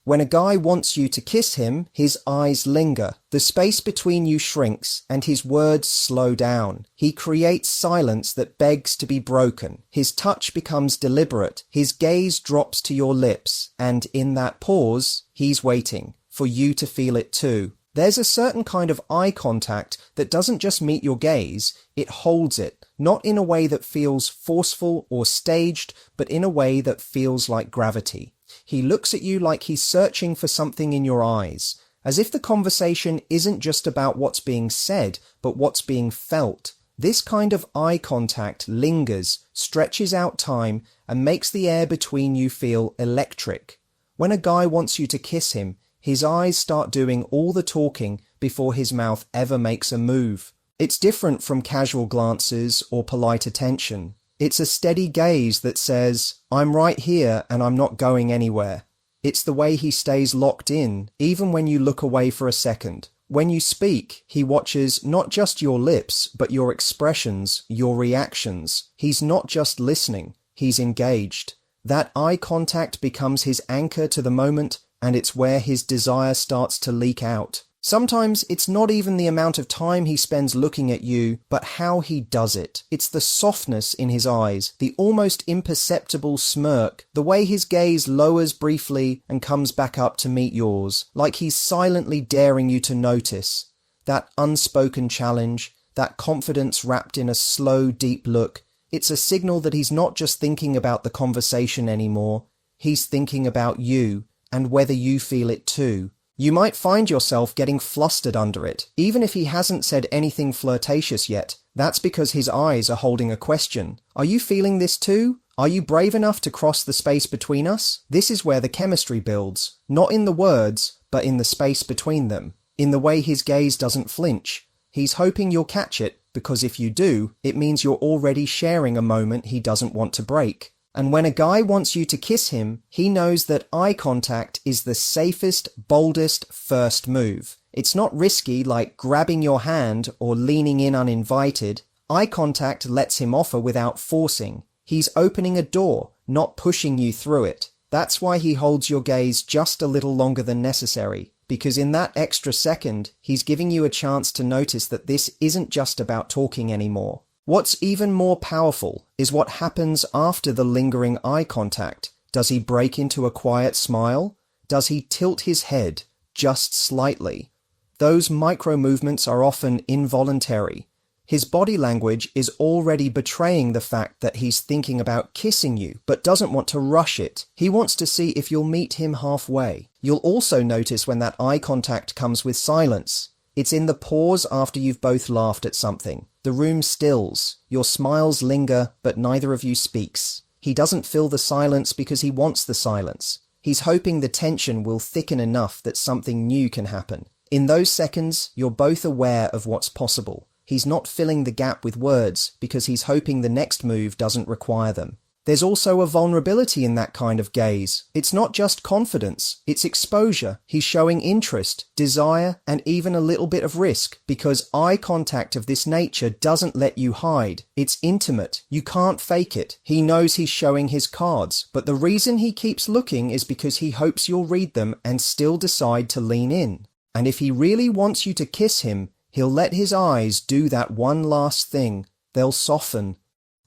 When a guy wants you to kiss him, his eyes linger. The space between you shrinks and his words slow down. He creates silence that begs to be broken. His touch becomes deliberate. His gaze drops to your lips. And in that pause, he's waiting for you to feel it too. There's a certain kind of eye contact that doesn't just meet your gaze, it holds it. Not in a way that feels forceful or staged, but in a way that feels like gravity. He looks at you like he's searching for something in your eyes, as if the conversation isn't just about what's being said, but what's being felt. This kind of eye contact lingers, stretches out time, and makes the air between you feel electric. When a guy wants you to kiss him, his eyes start doing all the talking before his mouth ever makes a move. It's different from casual glances or polite attention. It's a steady gaze that says, I'm right here and I'm not going anywhere. It's the way he stays locked in, even when you look away for a second. When you speak, he watches not just your lips, but your expressions, your reactions. He's not just listening, he's engaged. That eye contact becomes his anchor to the moment, and it's where his desire starts to leak out. Sometimes it's not even the amount of time he spends looking at you, but how he does it. It's the softness in his eyes, the almost imperceptible smirk, the way his gaze lowers briefly and comes back up to meet yours, like he's silently daring you to notice. That unspoken challenge, that confidence wrapped in a slow, deep look, it's a signal that he's not just thinking about the conversation anymore, he's thinking about you, and whether you feel it too. You might find yourself getting flustered under it, even if he hasn't said anything flirtatious yet. That's because his eyes are holding a question. Are you feeling this too? Are you brave enough to cross the space between us? This is where the chemistry builds, not in the words, but in the space between them, in the way his gaze doesn't flinch. He's hoping you'll catch it, because if you do, it means you're already sharing a moment he doesn't want to break. And when a guy wants you to kiss him, he knows that eye contact is the safest, boldest first move. It's not risky like grabbing your hand or leaning in uninvited. Eye contact lets him offer without forcing. He's opening a door, not pushing you through it. That's why he holds your gaze just a little longer than necessary, because in that extra second, he's giving you a chance to notice that this isn't just about talking anymore. What's even more powerful is what happens after the lingering eye contact. Does he break into a quiet smile? Does he tilt his head just slightly? Those micro movements are often involuntary. His body language is already betraying the fact that he's thinking about kissing you, but doesn't want to rush it. He wants to see if you'll meet him halfway. You'll also notice when that eye contact comes with silence. It's in the pause after you've both laughed at something. The room stills. Your smiles linger, but neither of you speaks. He doesn't fill the silence because he wants the silence. He's hoping the tension will thicken enough that something new can happen. In those seconds, you're both aware of what's possible. He's not filling the gap with words because he's hoping the next move doesn't require them. There's also a vulnerability in that kind of gaze. It's not just confidence, it's exposure. He's showing interest, desire, and even a little bit of risk, because eye contact of this nature doesn't let you hide. It's intimate. You can't fake it. He knows he's showing his cards, but the reason he keeps looking is because he hopes you'll read them and still decide to lean in. And if he really wants you to kiss him, he'll let his eyes do that one last thing. They'll soften.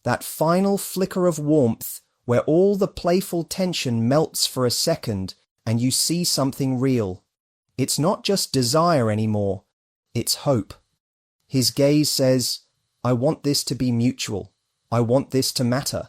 That final flicker of warmth where all the playful tension melts for a second and you see something real. It's not just desire anymore, it's hope. His gaze says, I want this to be mutual. I want this to matter.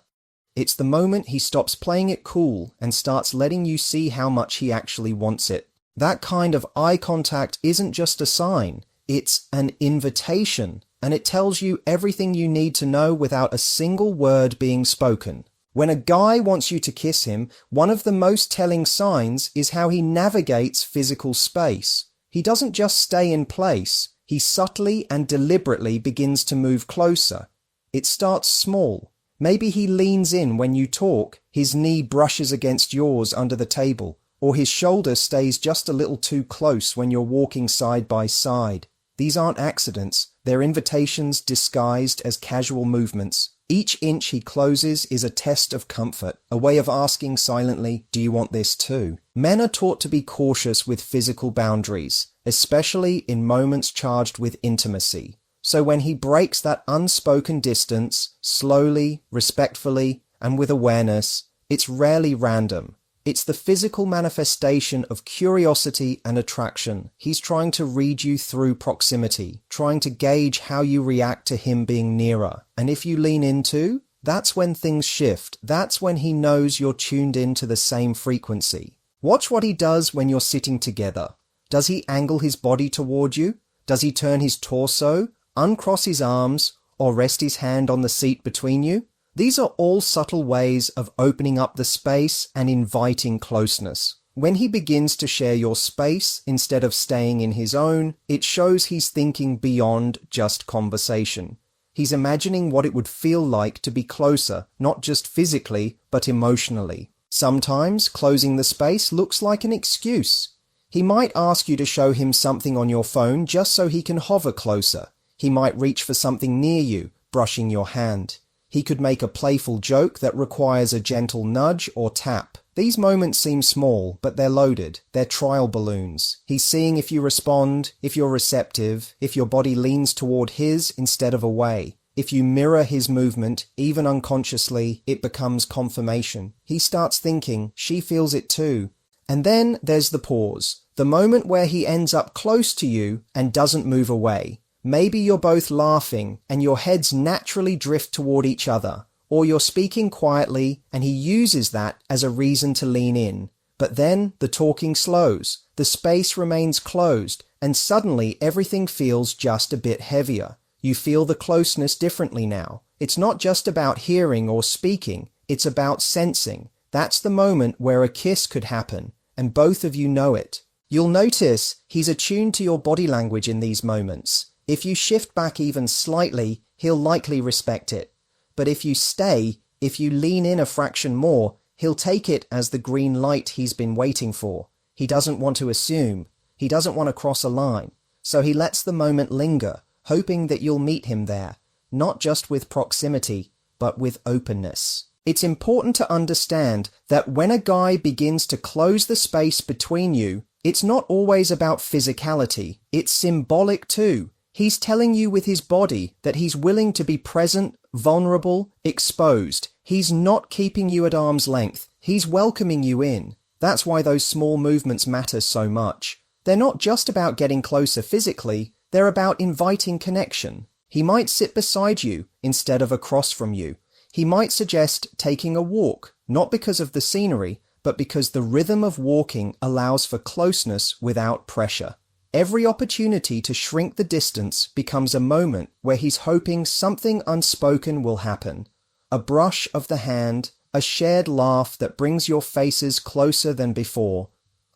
It's the moment he stops playing it cool and starts letting you see how much he actually wants it. That kind of eye contact isn't just a sign, it's an invitation. And it tells you everything you need to know without a single word being spoken. When a guy wants you to kiss him, one of the most telling signs is how he navigates physical space. He doesn't just stay in place, he subtly and deliberately begins to move closer. It starts small. Maybe he leans in when you talk, his knee brushes against yours under the table, or his shoulder stays just a little too close when you're walking side by side. These aren't accidents. They're invitations disguised as casual movements. Each inch he closes is a test of comfort, a way of asking silently, do you want this too? Men are taught to be cautious with physical boundaries, especially in moments charged with intimacy. So when he breaks that unspoken distance, slowly, respectfully, and with awareness, it's rarely random. It's the physical manifestation of curiosity and attraction. He's trying to read you through proximity, trying to gauge how you react to him being nearer. And if you lean into, that's when things shift. That's when he knows you're tuned into the same frequency. Watch what he does when you're sitting together. Does he angle his body toward you? Does he turn his torso, uncross his arms, or rest his hand on the seat between you? These are all subtle ways of opening up the space and inviting closeness. When he begins to share your space instead of staying in his own, it shows he's thinking beyond just conversation. He's imagining what it would feel like to be closer, not just physically, but emotionally. Sometimes closing the space looks like an excuse. He might ask you to show him something on your phone just so he can hover closer. He might reach for something near you, brushing your hand. He could make a playful joke that requires a gentle nudge or tap. These moments seem small, but they're loaded. They're trial balloons. He's seeing if you respond, if you're receptive, if your body leans toward his instead of away. If you mirror his movement, even unconsciously, it becomes confirmation. He starts thinking, she feels it too. And then there's the pause, the moment where he ends up close to you and doesn't move away. Maybe you're both laughing and your heads naturally drift toward each other, or you're speaking quietly and he uses that as a reason to lean in. But then the talking slows, the space remains closed, and suddenly everything feels just a bit heavier. You feel the closeness differently now. It's not just about hearing or speaking, it's about sensing. That's the moment where a kiss could happen, and both of you know it. You'll notice he's attuned to your body language in these moments. If you shift back even slightly, he'll likely respect it. But if you stay, if you lean in a fraction more, he'll take it as the green light he's been waiting for. He doesn't want to assume. He doesn't want to cross a line. So he lets the moment linger, hoping that you'll meet him there, not just with proximity, but with openness. It's important to understand that when a guy begins to close the space between you, it's not always about physicality. It's symbolic too. He's telling you with his body that he's willing to be present, vulnerable, exposed. He's not keeping you at arm's length. He's welcoming you in. That's why those small movements matter so much. They're not just about getting closer physically, they're about inviting connection. He might sit beside you instead of across from you. He might suggest taking a walk, not because of the scenery, but because the rhythm of walking allows for closeness without pressure. Every opportunity to shrink the distance becomes a moment where he's hoping something unspoken will happen. A brush of the hand, a shared laugh that brings your faces closer than before.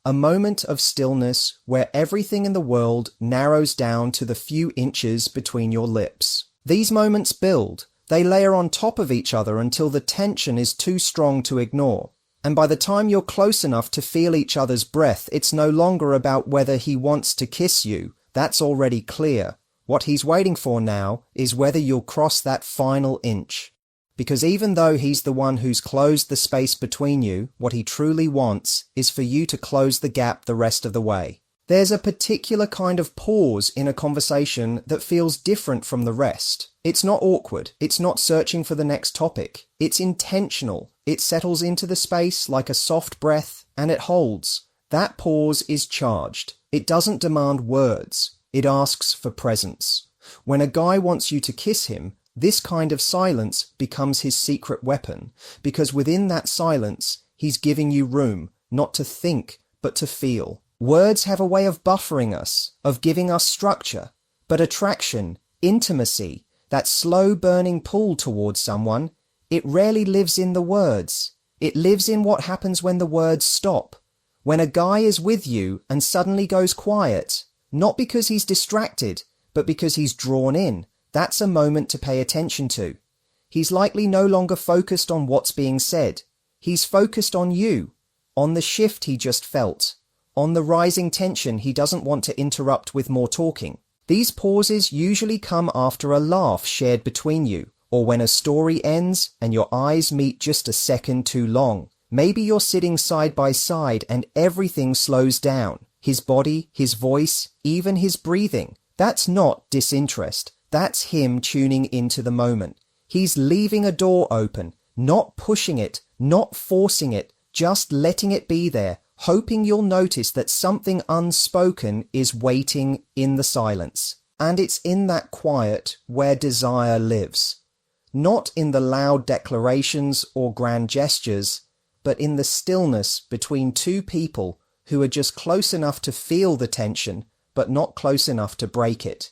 A moment of stillness where everything in the world narrows down to the few inches between your lips. These moments build. They layer on top of each other until the tension is too strong to ignore. And by the time you're close enough to feel each other's breath, it's no longer about whether he wants to kiss you. That's already clear. What he's waiting for now is whether you'll cross that final inch. Because even though he's the one who's closed the space between you, what he truly wants is for you to close the gap the rest of the way. There's a particular kind of pause in a conversation that feels different from the rest. It's not awkward. It's not searching for the next topic. It's intentional. It settles into the space like a soft breath, and it holds. That pause is charged. It doesn't demand words. It asks for presence. When a guy wants you to kiss him, this kind of silence becomes his secret weapon, because within that silence, he's giving you room, not to think, but to feel. Words have a way of buffering us, of giving us structure, but attraction, intimacy, that slow burning pull towards someone, it rarely lives in the words. It lives in what happens when the words stop. When a guy is with you and suddenly goes quiet, not because he's distracted, but because he's drawn in, that's a moment to pay attention to. He's likely no longer focused on what's being said. He's focused on you, on the shift he just felt, on the rising tension he doesn't want to interrupt with more talking. These pauses usually come after a laugh shared between you, or when a story ends and your eyes meet just a second too long. Maybe you're sitting side by side and everything slows down. His body, his voice, even his breathing. That's not disinterest. That's him tuning into the moment. He's leaving a door open, not pushing it, not forcing it, just letting it be there, hoping you'll notice that something unspoken is waiting in the silence. And it's in that quiet where desire lives. Not in the loud declarations or grand gestures, but in the stillness between two people who are just close enough to feel the tension, but not close enough to break it.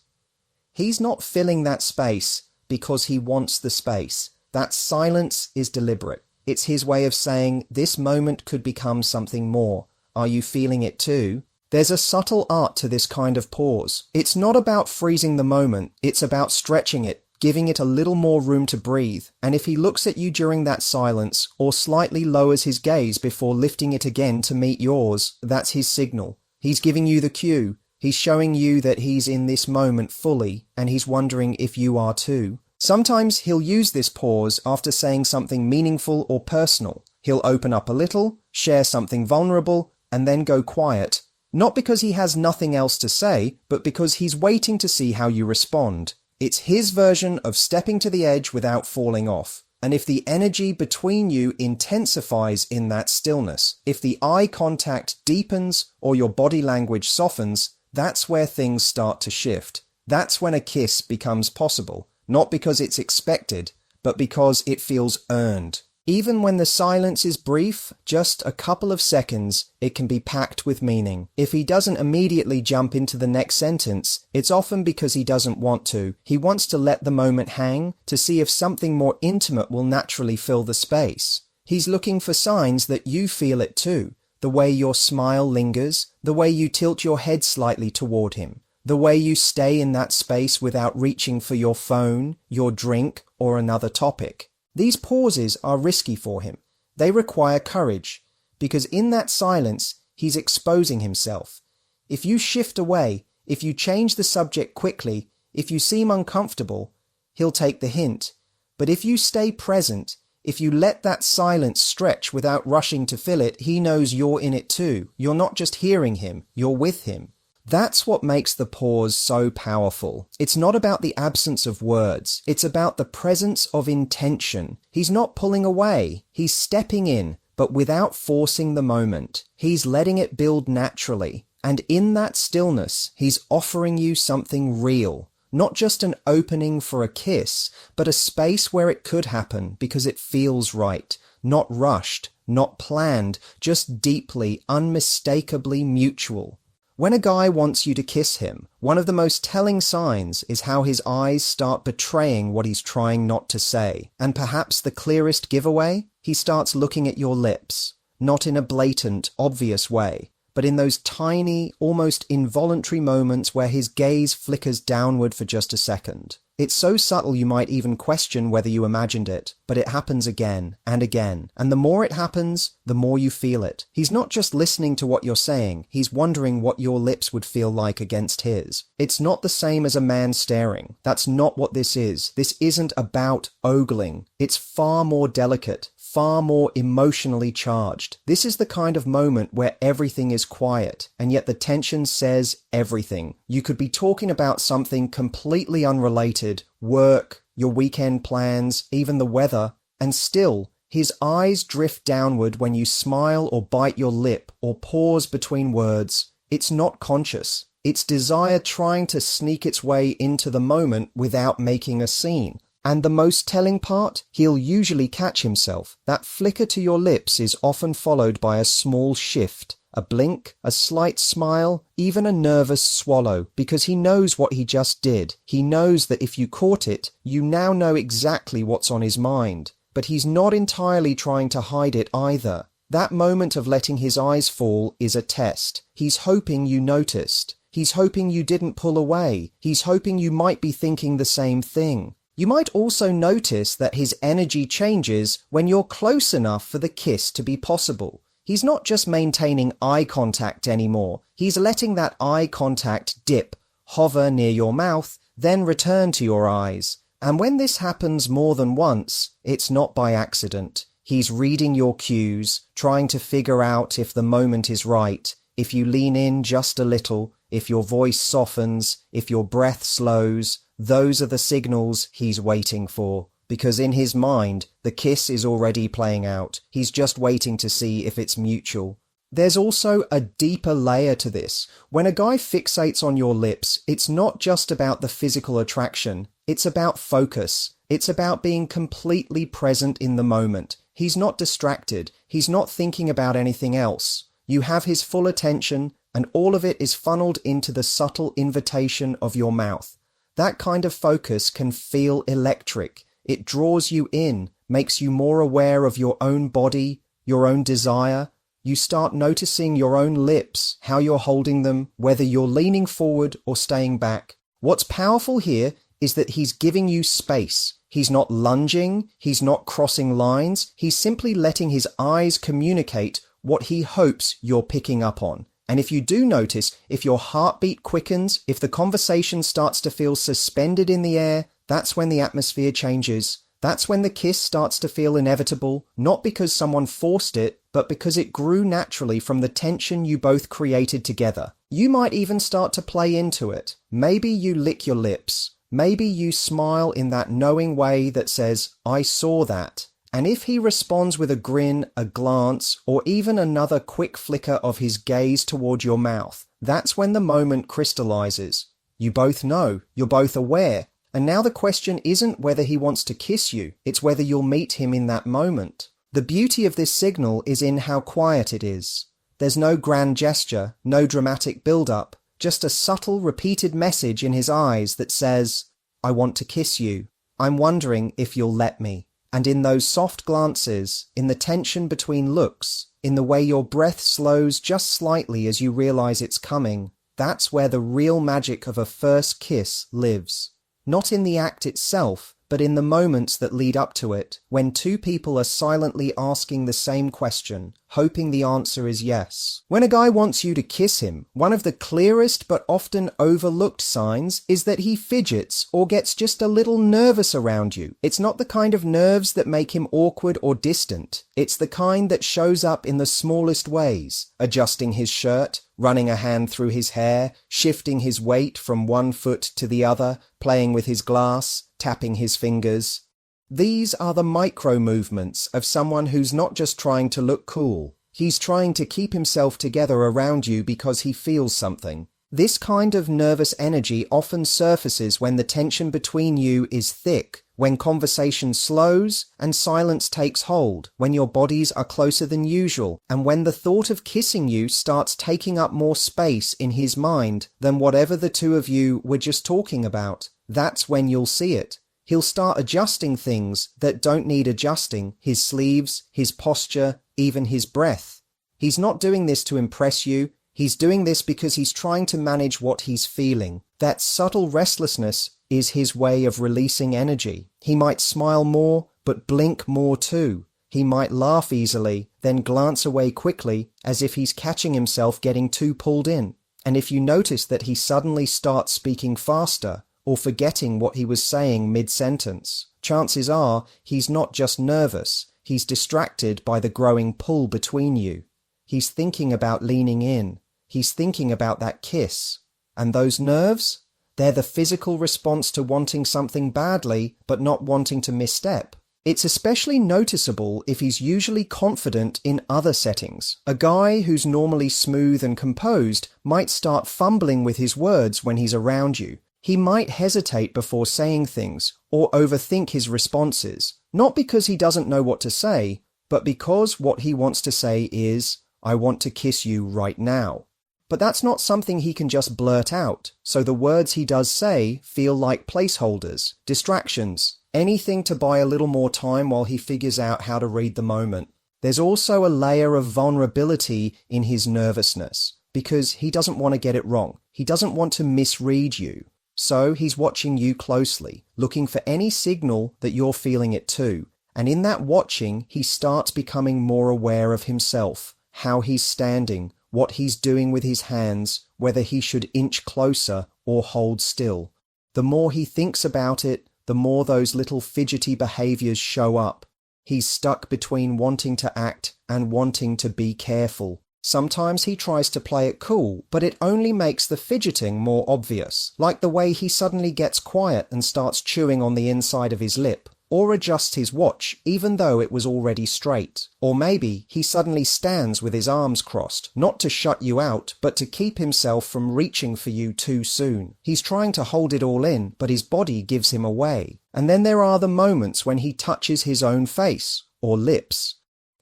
He's not filling that space because he wants the space. That silence is deliberate. It's his way of saying, this moment could become something more. Are you feeling it too? There's a subtle art to this kind of pause. It's not about freezing the moment. It's about stretching it, giving it a little more room to breathe. And if he looks at you during that silence, or slightly lowers his gaze before lifting it again to meet yours, that's his signal. He's giving you the cue. He's showing you that he's in this moment fully, and he's wondering if you are too. Sometimes he'll use this pause after saying something meaningful or personal. He'll open up a little, share something vulnerable, and then go quiet. Not because he has nothing else to say, but because he's waiting to see how you respond. It's his version of stepping to the edge without falling off. And if the energy between you intensifies in that stillness, if the eye contact deepens or your body language softens, that's where things start to shift. That's when a kiss becomes possible. Not because it's expected, but because it feels earned. Even when the silence is brief, just a couple of seconds, it can be packed with meaning. If he doesn't immediately jump into the next sentence, it's often because he doesn't want to. He wants to let the moment hang, to see if something more intimate will naturally fill the space. He's looking for signs that you feel it too. The way your smile lingers, the way you tilt your head slightly toward him. The way you stay in that space without reaching for your phone, your drink, or another topic. These pauses are risky for him. They require courage, because in that silence, he's exposing himself. If you shift away, if you change the subject quickly, if you seem uncomfortable, he'll take the hint. But if you stay present, if you let that silence stretch without rushing to fill it, he knows you're in it too. You're not just hearing him, you're with him. That's what makes the pause so powerful. It's not about the absence of words. It's about the presence of intention. He's not pulling away. He's stepping in, but without forcing the moment. He's letting it build naturally. And in that stillness, he's offering you something real. Not just an opening for a kiss, but a space where it could happen because it feels right. Not rushed, not planned, just deeply, unmistakably mutual. When a guy wants you to kiss him, one of the most telling signs is how his eyes start betraying what he's trying not to say. And perhaps the clearest giveaway? He starts looking at your lips, not in a blatant, obvious way, but in those tiny, almost involuntary moments where his gaze flickers downward for just a second. It's so subtle you might even question whether you imagined it, but it happens again and again. And the more it happens, the more you feel it. He's not just listening to what you're saying, he's wondering what your lips would feel like against his. It's not the same as a man staring. That's not what this is. This isn't about ogling. It's far more delicate, far more emotionally charged. This is the kind of moment where everything is quiet, and yet the tension says everything. You could be talking about something completely unrelated, work, your weekend plans, even the weather, and still, his eyes drift downward when you smile or bite your lip or pause between words. It's not conscious. It's desire trying to sneak its way into the moment without making a scene. And the most telling part, he'll usually catch himself. That flicker to your lips is often followed by a small shift, a blink, a slight smile, even a nervous swallow, because he knows what he just did. He knows that if you caught it, you now know exactly what's on his mind. But he's not entirely trying to hide it either. That moment of letting his eyes fall is a test. He's hoping you noticed. He's hoping you didn't pull away. He's hoping you might be thinking the same thing. You might also notice that his energy changes when you're close enough for the kiss to be possible. He's not just maintaining eye contact anymore. He's letting that eye contact dip, hover near your mouth, then return to your eyes. And when this happens more than once, it's not by accident. He's reading your cues, trying to figure out if the moment is right, if you lean in just a little, if your voice softens, if your breath slows. Those are the signals he's waiting for. Because in his mind, the kiss is already playing out. He's just waiting to see if it's mutual. There's also a deeper layer to this. When a guy fixates on your lips, it's not just about the physical attraction. It's about focus. It's about being completely present in the moment. He's not distracted. He's not thinking about anything else. You have his full attention, and all of it is funneled into the subtle invitation of your mouth. That kind of focus can feel electric. It draws you in, makes you more aware of your own body, your own desire. You start noticing your own lips, how you're holding them, whether you're leaning forward or staying back. What's powerful here is that he's giving you space. He's not lunging, he's not crossing lines, he's simply letting his eyes communicate what he hopes you're picking up on. And if you do notice, if your heartbeat quickens, if the conversation starts to feel suspended in the air, that's when the atmosphere changes. That's when the kiss starts to feel inevitable, not because someone forced it, but because it grew naturally from the tension you both created together. You might even start to play into it. Maybe you lick your lips. Maybe you smile in that knowing way that says, "I saw that." And if he responds with a grin, a glance, or even another quick flicker of his gaze toward your mouth, that's when the moment crystallizes. You both know, you're both aware. And now the question isn't whether he wants to kiss you, it's whether you'll meet him in that moment. The beauty of this signal is in how quiet it is. There's no grand gesture, no dramatic build-up, just a subtle repeated message in his eyes that says, "I want to kiss you. I'm wondering if you'll let me." And in those soft glances, in the tension between looks, in the way your breath slows just slightly as you realize it's coming, that's where the real magic of a first kiss lives. Not in the act itself, but in the moments that lead up to it, when two people are silently asking the same question, hoping the answer is yes. When a guy wants you to kiss him, one of the clearest but often overlooked signs is that he fidgets or gets just a little nervous around you. It's not the kind of nerves that make him awkward or distant. It's the kind that shows up in the smallest ways, adjusting his shirt, running a hand through his hair, shifting his weight from one foot to the other, playing with his glass, tapping his fingers. These are the micro movements of someone who's not just trying to look cool. He's trying to keep himself together around you because he feels something. This kind of nervous energy often surfaces when the tension between you is thick, when conversation slows and silence takes hold, when your bodies are closer than usual, and when the thought of kissing you starts taking up more space in his mind than whatever the two of you were just talking about. That's when you'll see it. He'll start adjusting things that don't need adjusting, his sleeves, his posture, even his breath. He's not doing this to impress you. He's doing this because he's trying to manage what he's feeling. That subtle restlessness is his way of releasing energy. He might smile more, but blink more too. He might laugh easily, then glance away quickly, as if he's catching himself getting too pulled in. And if you notice that he suddenly starts speaking faster, or forgetting what he was saying mid-sentence, chances are he's not just nervous, he's distracted by the growing pull between you. He's thinking about leaning in. He's thinking about that kiss. And those nerves? They're the physical response to wanting something badly, but not wanting to misstep. It's especially noticeable if he's usually confident in other settings. A guy who's normally smooth and composed might start fumbling with his words when he's around you. He might hesitate before saying things, or overthink his responses, not because he doesn't know what to say, but because what he wants to say is, "I want to kiss you right now." But that's not something he can just blurt out, so the words he does say feel like placeholders, distractions, anything to buy a little more time while he figures out how to read the moment. There's also a layer of vulnerability in his nervousness, because he doesn't want to get it wrong. He doesn't want to misread you. So he's watching you closely, looking for any signal that you're feeling it too. And in that watching, he starts becoming more aware of himself, how he's standing, what he's doing with his hands, whether he should inch closer or hold still. The more he thinks about it, the more those little fidgety behaviors show up. He's stuck between wanting to act and wanting to be careful. Sometimes he tries to play it cool, but it only makes the fidgeting more obvious, like the way he suddenly gets quiet and starts chewing on the inside of his lip, or adjusts his watch even though it was already straight. Or maybe he suddenly stands with his arms crossed, not to shut you out, but to keep himself from reaching for you too soon. He's trying to hold it all in, but his body gives him away. And then there are the moments when he touches his own face, or lips.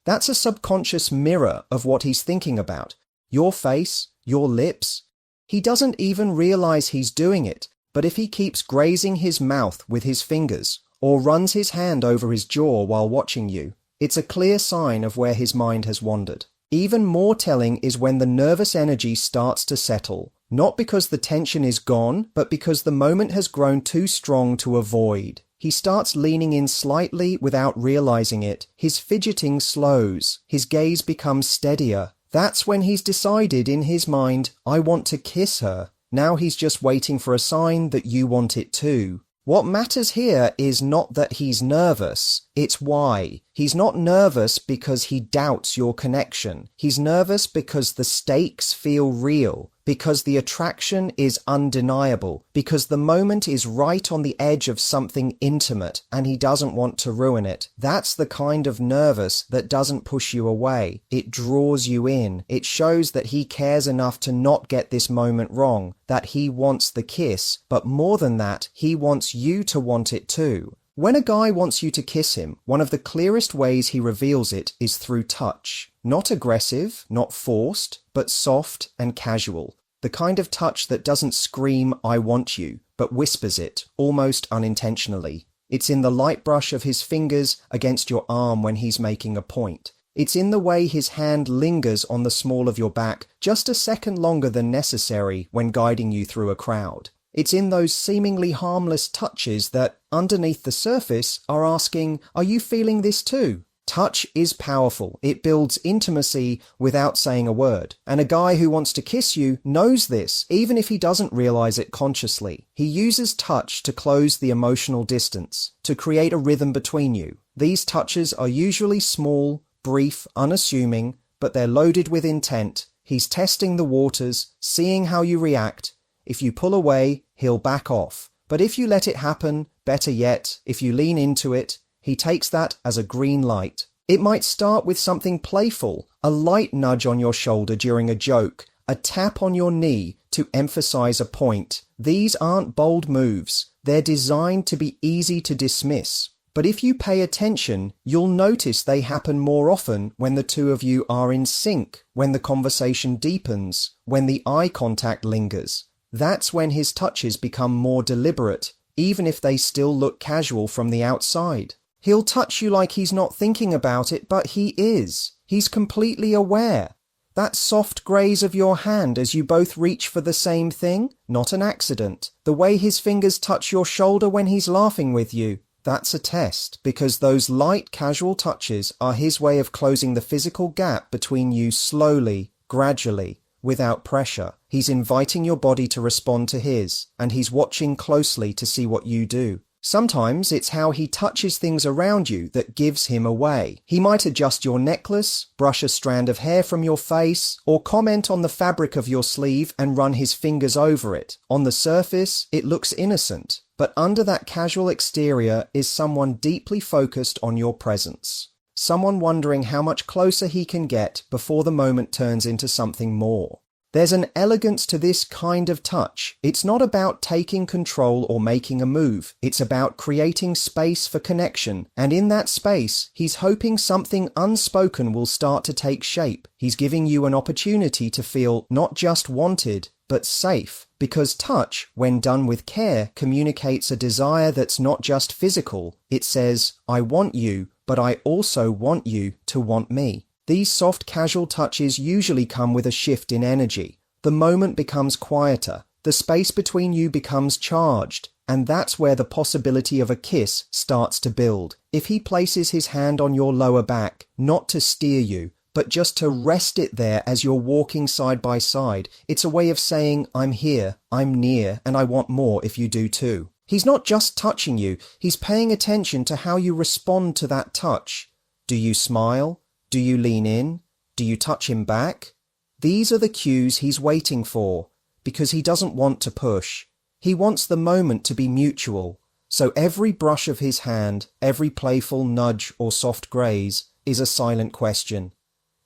That's a subconscious mirror of what he's thinking about. Your face, your lips. He doesn't even realize he's doing it, but if he keeps grazing his mouth with his fingers, or runs his hand over his jaw while watching you, it's a clear sign of where his mind has wandered. Even more telling is when the nervous energy starts to settle, not because the tension is gone, but because the moment has grown too strong to avoid. He starts leaning in slightly without realizing it. His fidgeting slows. His gaze becomes steadier. That's when he's decided in his mind, I want to kiss her. Now he's just waiting for a sign that you want it too. What matters here is not that he's nervous, it's why. He's not nervous because he doubts your connection. He's nervous because the stakes feel real, because the attraction is undeniable, because the moment is right on the edge of something intimate and he doesn't want to ruin it. That's the kind of nervous that doesn't push you away. It draws you in. It shows that he cares enough to not get this moment wrong, that he wants the kiss, but more than that, he wants you to want it too. When a guy wants you to kiss him, one of the clearest ways he reveals it is through touch. Not aggressive, not forced, but soft and casual. The kind of touch that doesn't scream, I want you, but whispers it, almost unintentionally. It's in the light brush of his fingers against your arm when he's making a point. It's in the way his hand lingers on the small of your back just a second longer than necessary when guiding you through a crowd. It's in those seemingly harmless touches that, underneath the surface, are asking, are you feeling this too? Touch is powerful. It builds intimacy without saying a word. And a guy who wants to kiss you knows this, even if he doesn't realize it consciously. He uses touch to close the emotional distance, to create a rhythm between you. These touches are usually small, brief, unassuming, but they're loaded with intent. He's testing the waters, seeing how you react. If you pull away, he'll back off. But if you let it happen, better yet, if you lean into it, he takes that as a green light. It might start with something playful, a light nudge on your shoulder during a joke, a tap on your knee to emphasize a point. These aren't bold moves. They're designed to be easy to dismiss. But if you pay attention, you'll notice they happen more often when the two of you are in sync, when the conversation deepens, when the eye contact lingers. That's when his touches become more deliberate, even if they still look casual from the outside. He'll touch you like he's not thinking about it, but he is. He's completely aware. That soft graze of your hand as you both reach for the same thing, not an accident. The way his fingers touch your shoulder when he's laughing with you, that's a test, because those light, casual touches are his way of closing the physical gap between you slowly, gradually, without pressure. He's inviting your body to respond to his, and he's watching closely to see what you do. Sometimes it's how he touches things around you that gives him away. He might adjust your necklace, brush a strand of hair from your face, or comment on the fabric of your sleeve and run his fingers over it. On the surface, it looks innocent, but under that casual exterior is someone deeply focused on your presence. Someone wondering how much closer he can get before the moment turns into something more. There's an elegance to this kind of touch. It's not about taking control or making a move. It's about creating space for connection. And in that space, he's hoping something unspoken will start to take shape. He's giving you an opportunity to feel not just wanted, but safe. Because touch, when done with care, communicates a desire that's not just physical. It says, I want you, but I also want you to want me. These soft, casual touches usually come with a shift in energy. The moment becomes quieter. The space between you becomes charged. And that's where the possibility of a kiss starts to build. If he places his hand on your lower back, not to steer you, but just to rest it there as you're walking side by side, it's a way of saying, I'm here, I'm near, and I want more if you do too. He's not just touching you, he's paying attention to how you respond to that touch. Do you smile? Do you lean in? Do you touch him back? These are the cues he's waiting for, because he doesn't want to push. He wants the moment to be mutual. So every brush of his hand, every playful nudge or soft graze is a silent question.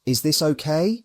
Is this okay?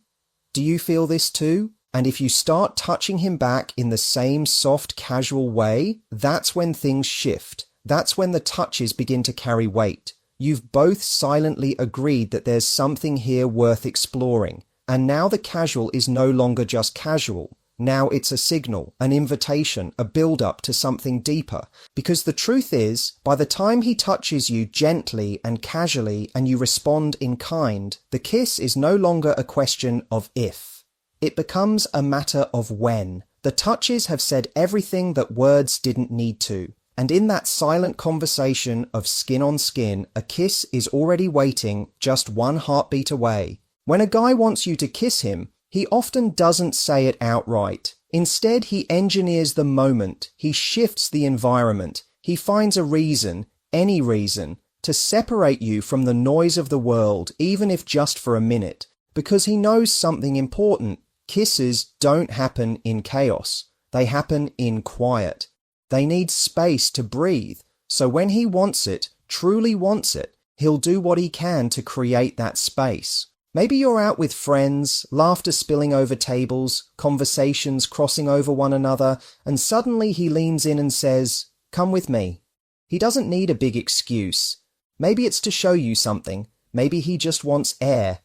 Do you feel this too? And if you start touching him back in the same soft, casual way, that's when things shift. That's when the touches begin to carry weight. You've both silently agreed that there's something here worth exploring. And now the casual is no longer just casual. Now it's a signal, an invitation, a build-up to something deeper. Because the truth is, by the time he touches you gently and casually and you respond in kind, the kiss is no longer a question of if. It becomes a matter of when. The touches have said everything that words didn't need to. And in that silent conversation of skin on skin, a kiss is already waiting just one heartbeat away. When a guy wants you to kiss him, he often doesn't say it outright. Instead, he engineers the moment. He shifts the environment. He finds a reason, any reason, to separate you from the noise of the world, even if just for a minute, because he knows something important. Kisses don't happen in chaos. They happen in quiet. They need space to breathe. So when he wants it, truly wants it, he'll do what he can to create that space. Maybe you're out with friends, laughter spilling over tables, conversations crossing over one another, and suddenly he leans in and says, "Come with me." He doesn't need a big excuse. Maybe it's to show you something. Maybe he just wants air.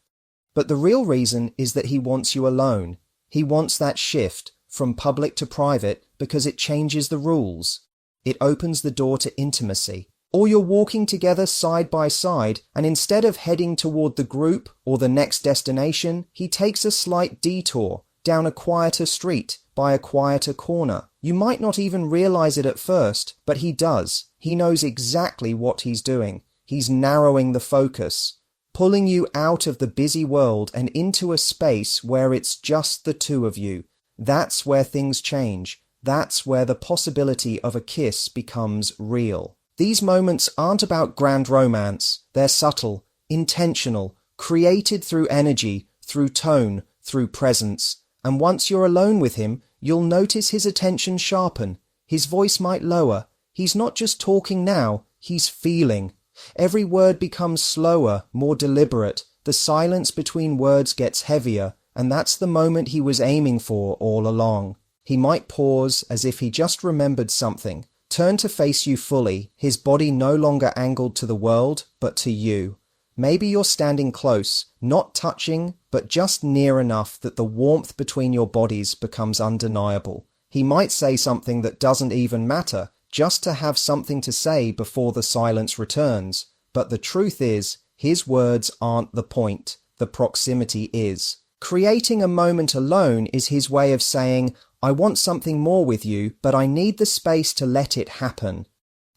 But the real reason is that he wants you alone. He wants that shift from public to private because it changes the rules. It opens the door to intimacy. Or you're walking together side by side, and instead of heading toward the group or the next destination, he takes a slight detour down a quieter street, by a quieter corner. You might not even realize it at first, but he does. He knows exactly what he's doing. He's narrowing the focus, pulling you out of the busy world and into a space where it's just the two of you. That's where things change. That's where the possibility of a kiss becomes real. These moments aren't about grand romance. They're subtle, intentional, created through energy, through tone, through presence. And once you're alone with him, you'll notice his attention sharpen. His voice might lower. He's not just talking now, he's feeling. Every word becomes slower, more deliberate. The silence between words gets heavier, and that's the moment he was aiming for all along. He might pause as if he just remembered something, turn to face you fully, his body no longer angled to the world, but to you. Maybe you're standing close, not touching, but just near enough that the warmth between your bodies becomes undeniable. He might say something that doesn't even matter, just to have something to say before the silence returns. But the truth is, his words aren't the point. The proximity is. Creating a moment alone is his way of saying, I want something more with you, but I need the space to let it happen.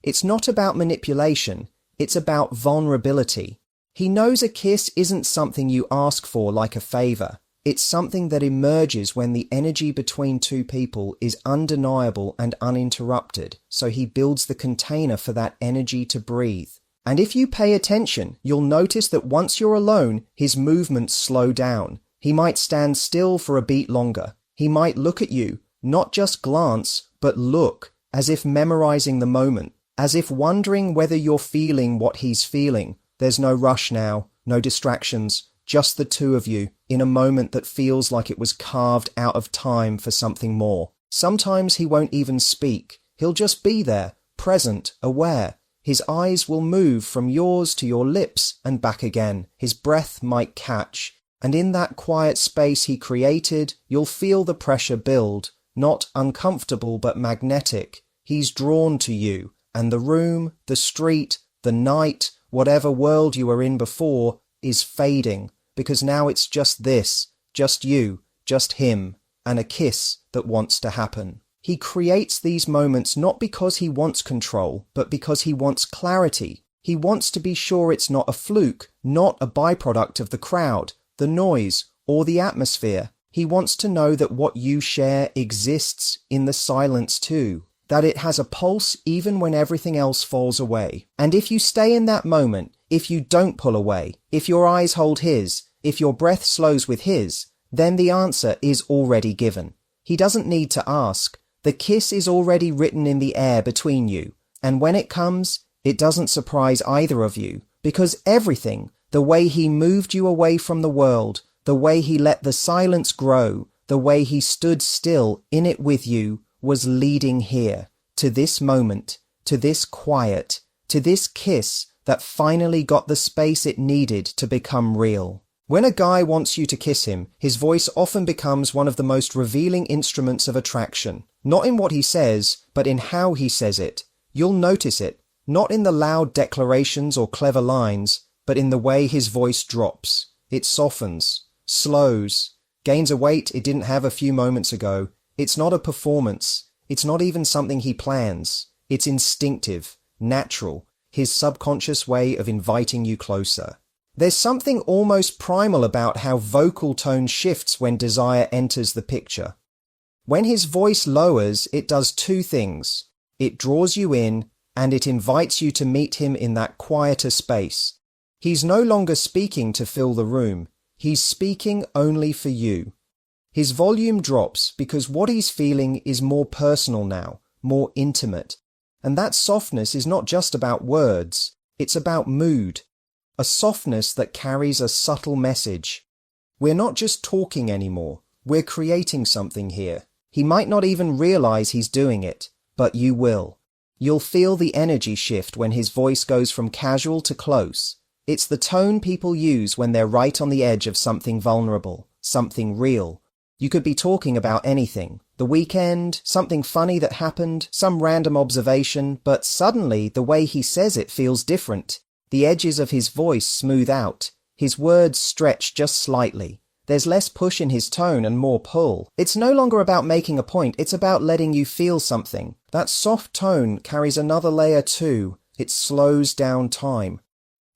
It's not about manipulation. It's about vulnerability. He knows a kiss isn't something you ask for like a favor. It's something that emerges when the energy between two people is undeniable and uninterrupted, so he builds the container for that energy to breathe. And if you pay attention, you'll notice that once you're alone, his movements slow down. He might stand still for a beat longer. He might look at you, not just glance, but look, as if memorizing the moment, as if wondering whether you're feeling what he's feeling. There's no rush now, no distractions, just the two of you, in a moment that feels like it was carved out of time for something more. Sometimes he won't even speak. He'll just be there, present, aware. His eyes will move from yours to your lips and back again. His breath might catch. And in that quiet space he created, you'll feel the pressure build. Not uncomfortable, but magnetic. He's drawn to you. And the room, the street, the night, whatever world you were in before, is fading. Because now it's just this, just you, just him, and a kiss that wants to happen. He creates these moments not because he wants control, but because he wants clarity. He wants to be sure it's not a fluke, not a byproduct of the crowd, the noise, or the atmosphere. He wants to know that what you share exists in the silence too. that it has a pulse even when everything else falls away. And if you stay in that moment, if you don't pull away, if your eyes hold his, if your breath slows with his, then the answer is already given. He doesn't need to ask. The kiss is already written in the air between you. And when it comes, it doesn't surprise either of you, because everything, the way he moved you away from the world, the way he let the silence grow, the way he stood still in it with you, was leading here, to this moment, to this quiet, to this kiss that finally got the space it needed to become real. When a guy wants you to kiss him, his voice often becomes one of the most revealing instruments of attraction. Not in what he says, but in how he says it. You'll notice it, not in the loud declarations or clever lines, but in the way his voice drops. It softens, slows, gains a weight it didn't have a few moments ago. It's not a performance. It's not even something he plans. It's instinctive, natural, his subconscious way of inviting you closer. There's something almost primal about how vocal tone shifts when desire enters the picture. When his voice lowers, it does two things. It draws you in, and it invites you to meet him in that quieter space. He's no longer speaking to fill the room. He's speaking only for you. His volume drops because what he's feeling is more personal now, more intimate. And that softness is not just about words, it's about mood. A softness that carries a subtle message. We're not just talking anymore, we're creating something here. He might not even realize he's doing it, but you will. You'll feel the energy shift when his voice goes from casual to close. It's the tone people use when they're right on the edge of something vulnerable, something real. You could be talking about anything. The weekend, something funny that happened, some random observation, but suddenly the way he says it feels different. The edges of his voice smooth out. His words stretch just slightly. There's less push in his tone and more pull. It's no longer about making a point, it's about letting you feel something. That soft tone carries another layer too. It slows down time.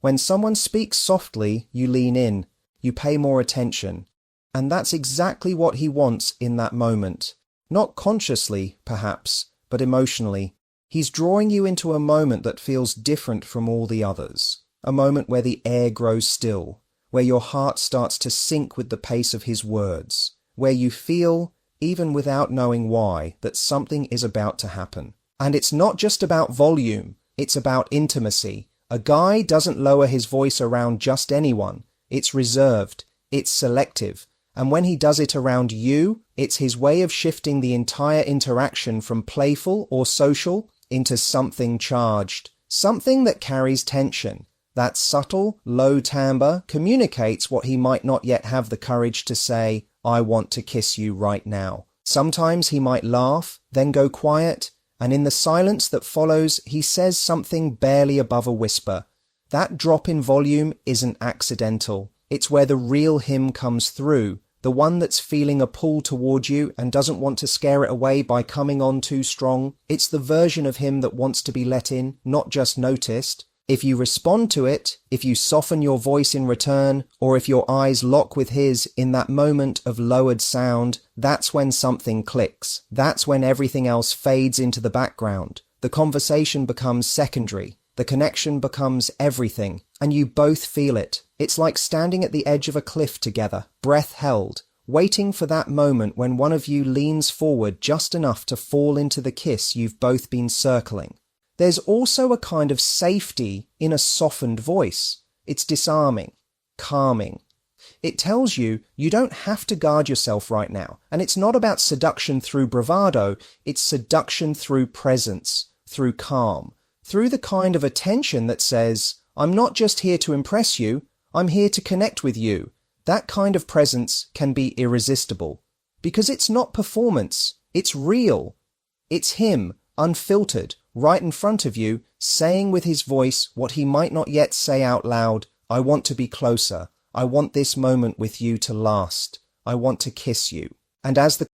When someone speaks softly, you lean in. You pay more attention. And that's exactly what he wants in that moment. Not consciously, perhaps, but emotionally. He's drawing you into a moment that feels different from all the others. A moment where the air grows still, where your heart starts to sync with the pace of his words, where you feel, even without knowing why, that something is about to happen. And it's not just about volume, it's about intimacy. A guy doesn't lower his voice around just anyone. It's reserved, it's selective. And when he does it around you, it's his way of shifting the entire interaction from playful or social into something charged, something that carries tension. That subtle, low timbre communicates what he might not yet have the courage to say, I want to kiss you right now. Sometimes he might laugh, then go quiet, and in the silence that follows, he says something barely above a whisper. That drop in volume isn't accidental. It's where the real him comes through. The one that's feeling a pull toward you and doesn't want to scare it away by coming on too strong. It's the version of him that wants to be let in, not just noticed. If you respond to it, if you soften your voice in return, or if your eyes lock with his in that moment of lowered sound, that's when something clicks. That's when everything else fades into the background. The conversation becomes secondary. The connection becomes everything, and you both feel it. It's like standing at the edge of a cliff together, breath held, waiting for that moment when one of you leans forward just enough to fall into the kiss you've both been circling. There's also a kind of safety in a softened voice. It's disarming, calming. It tells you you don't have to guard yourself right now, and it's not about seduction through bravado, it's seduction through presence, through calm. Through the kind of attention that says, I'm not just here to impress you, I'm here to connect with you. That kind of presence can be irresistible. Because it's not performance, it's real. It's him, unfiltered, right in front of you, saying with his voice what he might not yet say out loud, I want to be closer. I want this moment with you to last. I want to kiss you. And as the